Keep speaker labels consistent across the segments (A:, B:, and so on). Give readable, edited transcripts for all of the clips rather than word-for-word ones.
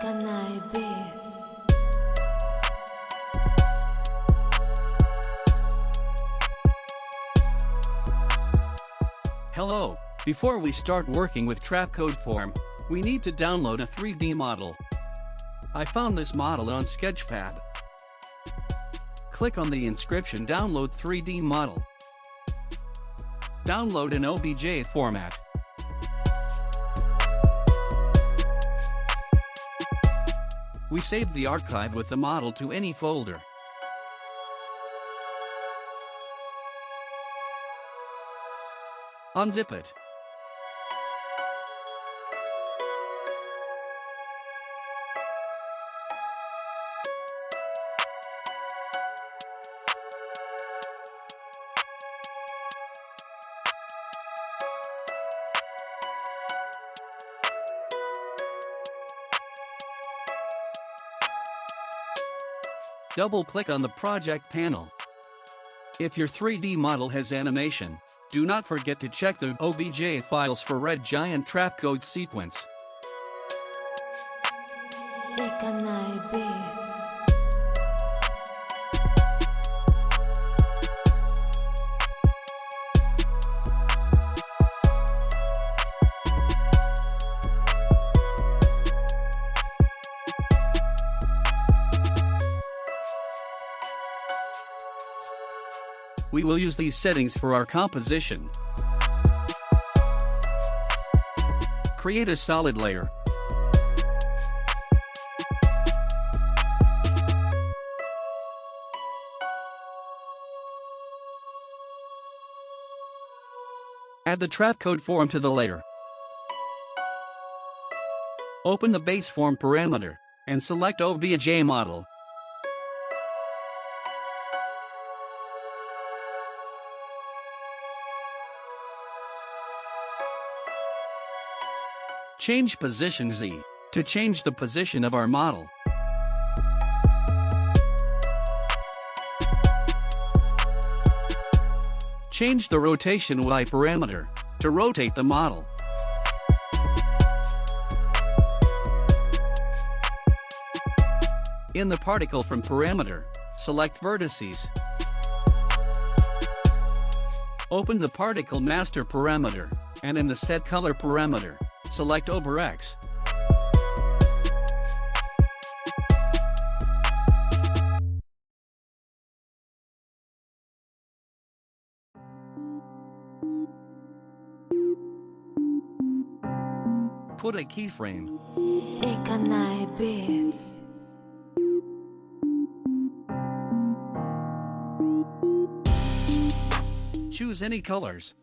A: Beats.
B: Hello! Before we start working with Trapcode Form, we need to download a 3D model. I found this model on Sketchfab. Click on the inscription Download 3D Model. Download in OBJ format. We save the archive with the model to any folder. Unzip it. Double-click on the project panel. If your 3D model has animation, do not forget to check the OBJ files for red giant trapcode sequence.
A: Beats.
B: We will use these settings for our composition. Create a solid layer. Add the Trapcode form to the layer. Open the base form parameter and select OBJ model. Change position Z to change the position of our model. Change the rotation Y parameter to rotate the model. In the particle from parameter, select vertices. Open the particle master parameter, and in the set color parameter, select over X. Put a keyframe.
A: Beats.
B: Choose any colors.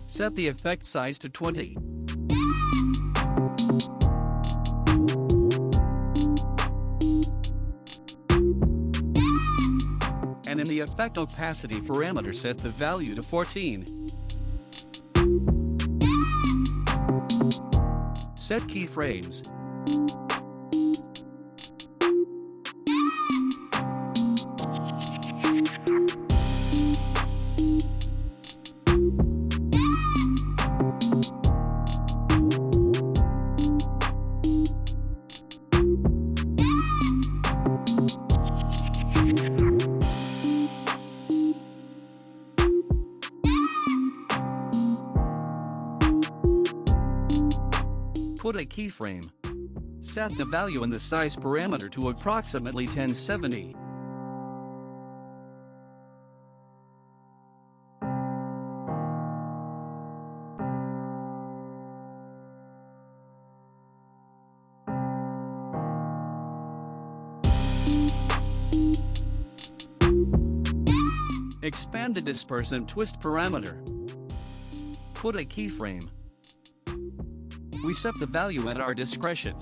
B: Set the effect size to 20. And in the effect opacity parameter, set the value to 14. Set keyframes. Put a keyframe. Set the value in the size parameter to approximately 1070. Expand the disperse and twist parameter. Put a keyframe. We set the value at our discretion.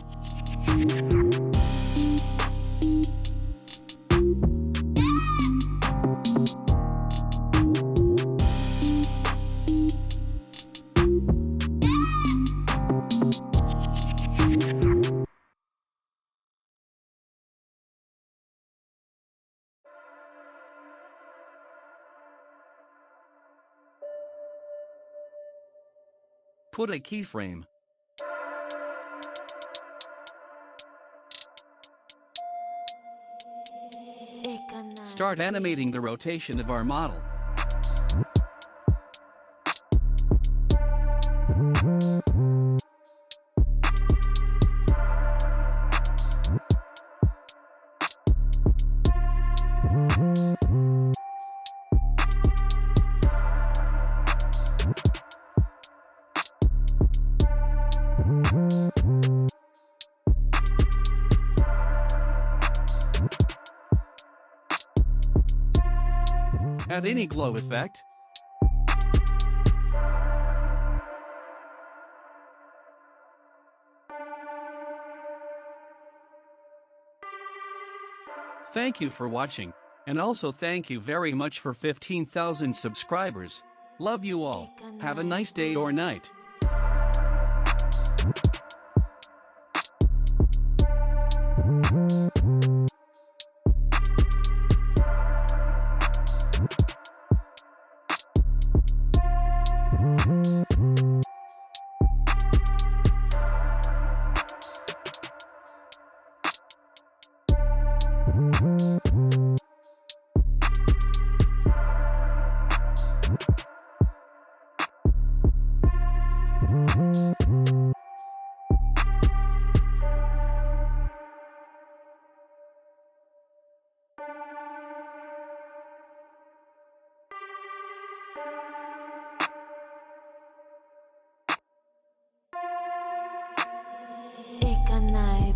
B: Put a keyframe. Start animating the rotation of our model. Add any glow effect. Thank you for watching, and also thank you very much for 15,000 subscribers. Love you all. Have a nice day or night.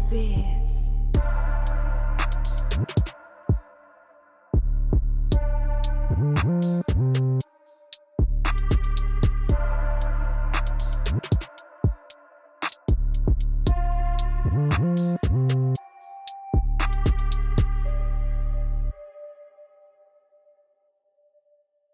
A: Beats.